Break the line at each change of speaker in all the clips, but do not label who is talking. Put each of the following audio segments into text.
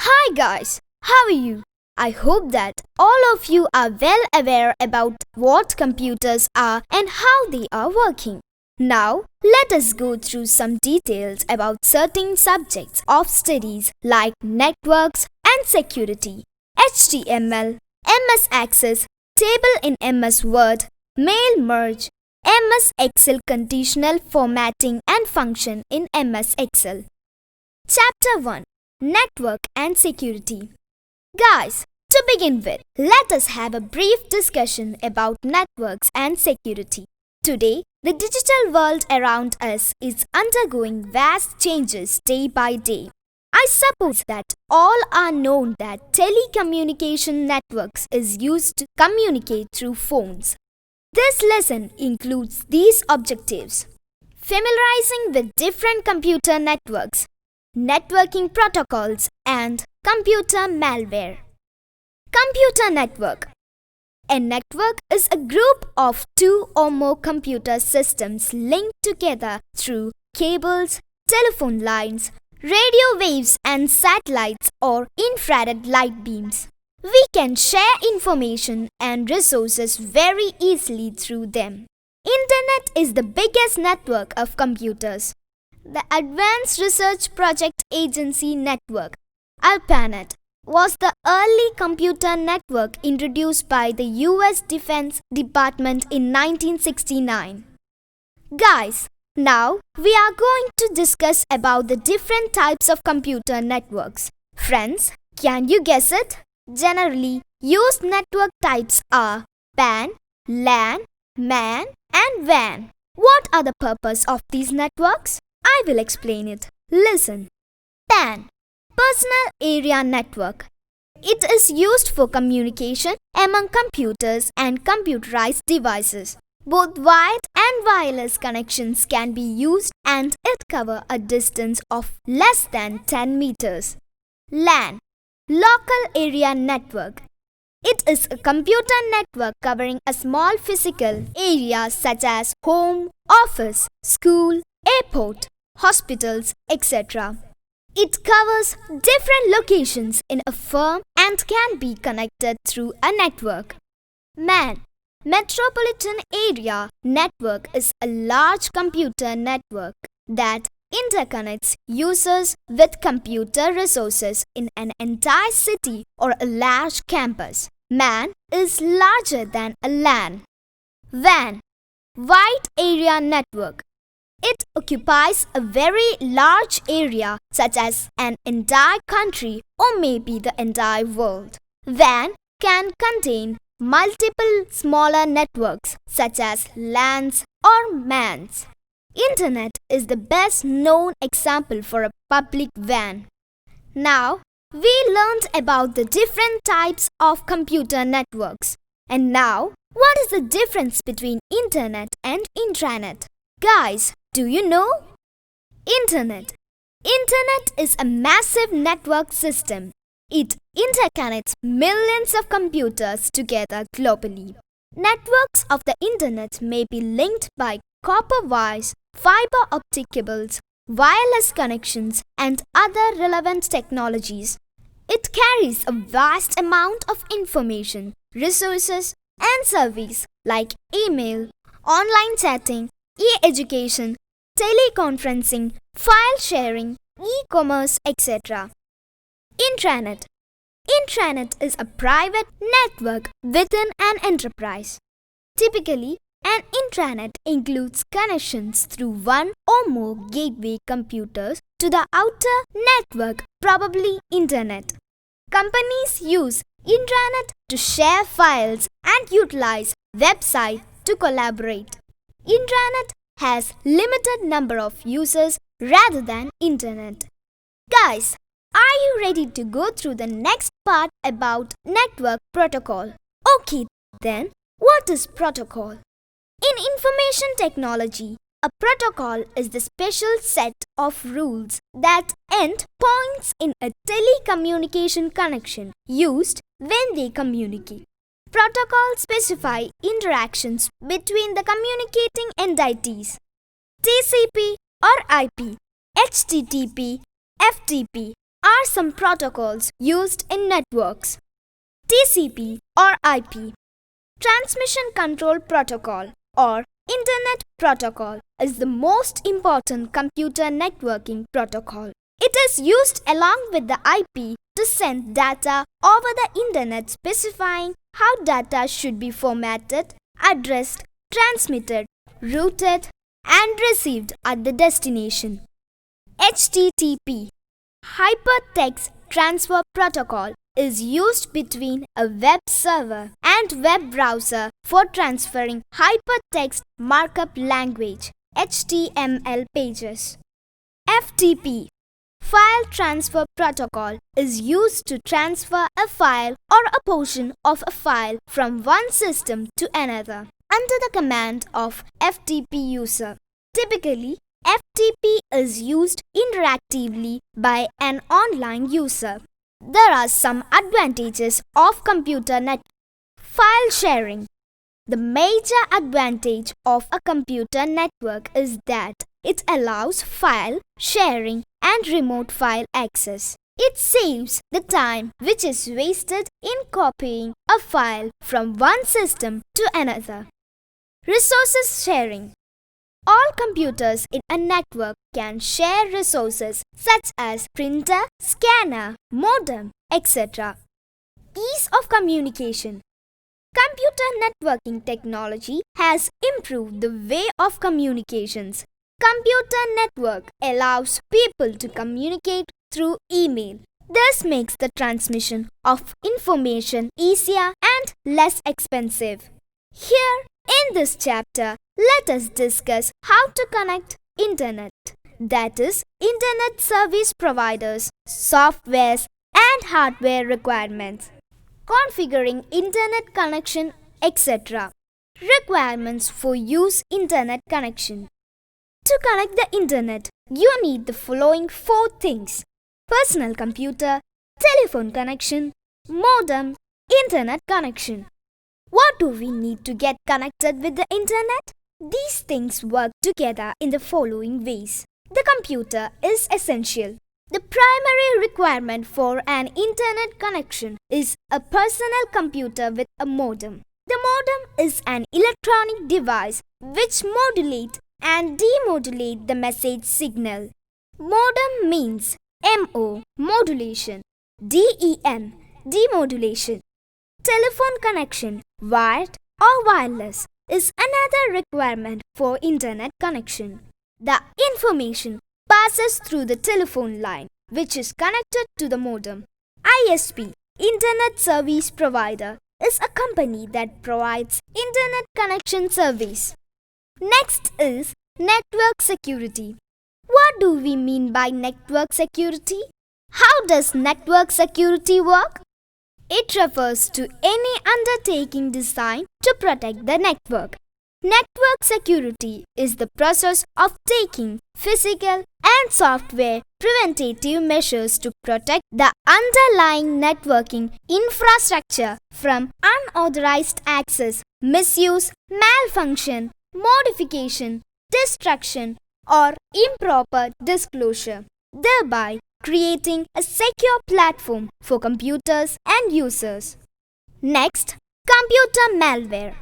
Hi guys, how are you? I hope that all of you are well aware about what computers are and how they are working. Now, let us go through some details about certain subjects of studies like networks and security, HTML, MS Access, table in MS Word, mail merge, MS Excel conditional formatting and function in MS Excel. Chapter 1 Network and Security. Guys, to begin with, let us have a brief discussion about networks and security. Today, the digital world around us is undergoing vast changes day by day. I suppose that all are known that telecommunication networks is used to communicate through phones. This lesson includes these objectives: familiarizing with different computer networks, networking protocols, and computer malware. Computer network. A network is a group of two or more computer systems linked together through cables, telephone lines, radio waves, and satellites or infrared light beams. We can share information and resources very easily through them. Internet is the biggest network of computers. The Advanced Research Project Agency Network, ARPANET, was the early computer network introduced by the US Defense Department in 1969. Guys, now we are going to discuss about the different types of computer networks. Friends, can you guess it? Generally, used network types are PAN, LAN, MAN, and WAN. What are the purpose of these networks? I will explain it. Listen. PAN, Personal Area Network. It is used for communication among computers and computerized devices. Both wired and wireless connections can be used and it covers a distance of less than 10 meters. LAN, Local Area Network. It is a computer network covering a small physical area such as home, office, school, airport, hospitals, etc. It covers different locations in a firm and can be connected through a network. MAN, Metropolitan Area Network, is a large computer network that interconnects users with computer resources in an entire city or a large campus. MAN is larger than a LAN. WAN, Wide Area Network. It occupies a very large area such as an entire country or maybe the entire world. WAN can contain multiple smaller networks such as LANs or MANs. Internet is the best known example for a public WAN. Now, we learned about the different types of computer networks. And now, what is the difference between Internet and Intranet? Guys, do you know? Internet is a massive network system. It interconnects millions of computers together globally. Networks of the Internet may be linked by copper wires, fiber optic cables, wireless connections, and other relevant technologies. It carries a vast amount of information, resources, and service like email, online chatting, e-education, teleconferencing, file sharing, e-commerce, etc. Intranet is a private network within an enterprise. Typically, an intranet includes connections through one or more gateway computers to the outer network, probably Internet. Companies use intranet to share files and utilize websites to collaborate. Intranet has limited number of users rather than Internet. Guys, are you ready to go through the next part about network protocol? Okay, then, what is protocol? In information technology, a protocol is the special set of rules that end points in a telecommunication connection used when they communicate. Protocols specify interactions between the communicating entities. TCP or IP, HTTP, FTP, are some protocols used in networks. TCP or IP, Transmission Control Protocol or Internet Protocol, is the most important computer networking protocol. It is used along with the IP to send data over the Internet, specifying how data should be formatted, addressed, transmitted, routed, and received at the destination. HTTP, Hypertext Transfer Protocol, is used between a web server and web browser for transferring hypertext markup language (HTML) pages. FTP, File Transfer Protocol, is used to transfer a file or a portion of a file from one system to another under the command of FTP user. Typically, FTP is used interactively by an online user. There are some advantages of computer network. File sharing. The major advantage of a computer network is that it allows file sharing and remote file access. It saves the time which is wasted in copying a file from one system to another. Resources sharing. All computers in a network can share resources such as printer, scanner, modem, etc. Ease of communication. Computer networking technology has improved the way of communications. Computer network allows people to communicate through email. This makes the transmission of information easier and less expensive. Here in this chapter, let us discuss how to connect Internet, that is, Internet service providers, softwares and hardware requirements, configuring Internet connection, etc. Requirements for use Internet connection. To connect the Internet, you need the following 4 things: personal computer, telephone connection, modem, Internet connection. What do we need to get connected with the Internet? These things work together in the following ways. The computer is essential. The primary requirement for an Internet connection is a personal computer with a modem. The modem is an electronic device which modulates and demodulates the message signal. Modem means MO, modulation, DEM, demodulation. Telephone connection, wired or wireless, is another requirement for Internet connection. The information passes through the telephone line, which is connected to the modem. ISP, Internet Service Provider, is a company that provides Internet connection service. Next is network security. What do we mean by network security? How does network security work? It refers to any undertaking designed to protect the network. Network security is the process of taking physical and software preventative measures to protect the underlying networking infrastructure from unauthorized access, misuse, malfunction, modification, destruction, or improper disclosure, thereby creating a secure platform for computers and users. Next, computer malware.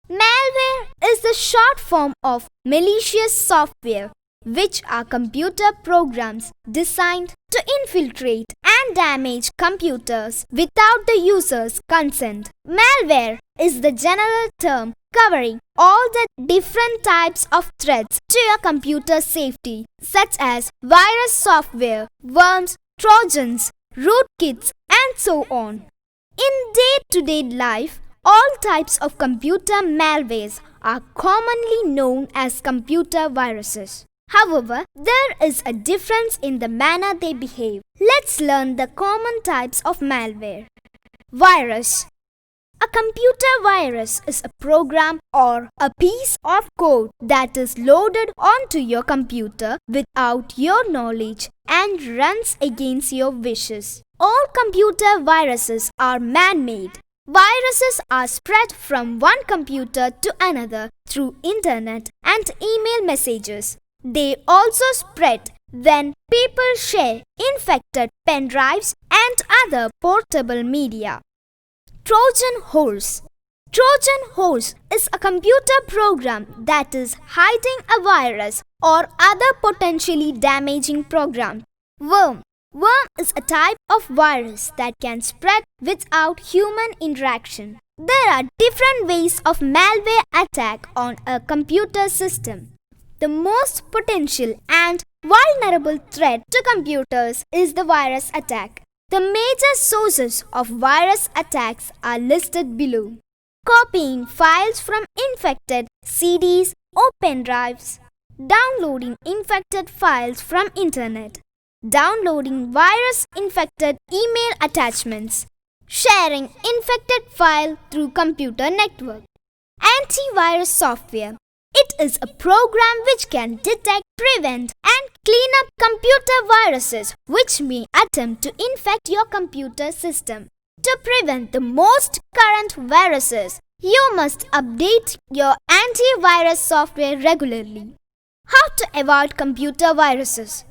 Malware is the short form of malicious software, which are computer programs designed to infiltrate and damage computers without the user's consent. Malware is the general term covering all the different types of threats to your computer safety, such as virus software, worms, trojans, rootkits, and so on. In day-to-day life, all types of computer malwares are commonly known as computer viruses. However, there is a difference in the manner they behave. Let's learn the common types of malware. Virus. A computer virus is a program or a piece of code that is loaded onto your computer without your knowledge and runs against your wishes. All computer viruses are man-made. Viruses are spread from one computer to another through internet and email messages. They also spread Then people share infected pen drives and other portable media. Trojan Horse. Trojan Horse is a computer program that is hiding a virus or other potentially damaging program. Worm. Worm is a type of virus that can spread without human interaction. There are different ways of malware attack on a computer system. The most potential and vulnerable threat to computers is the virus attack. The major sources of virus attacks are listed below. Copying files from infected CDs or pen drives. Downloading infected files from Internet. Downloading virus-infected email attachments. Sharing infected file through computer network. Antivirus software. It is a program which can detect, prevent and clean up computer viruses which may attempt to infect your computer system. To prevent the most current viruses, you must update your antivirus software regularly. How to avoid computer viruses?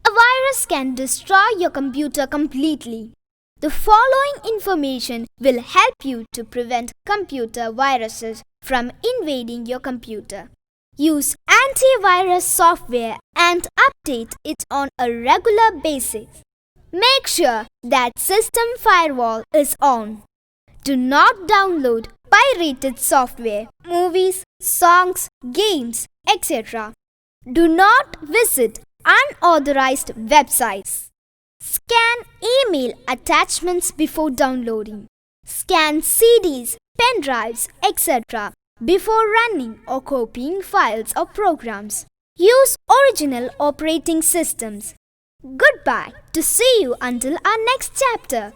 A virus can destroy your computer completely. The following information will help you to prevent computer viruses from invading your computer. Use antivirus software and update it on a regular basis. Make sure that system firewall is on. Do not download pirated software, movies, songs, games, etc. Do not visit unauthorized websites. Scan email attachments before downloading. Scan CDs, pen drives, etc. before running or copying files or programs. Use original operating systems. Goodbye. To see you until our next chapter.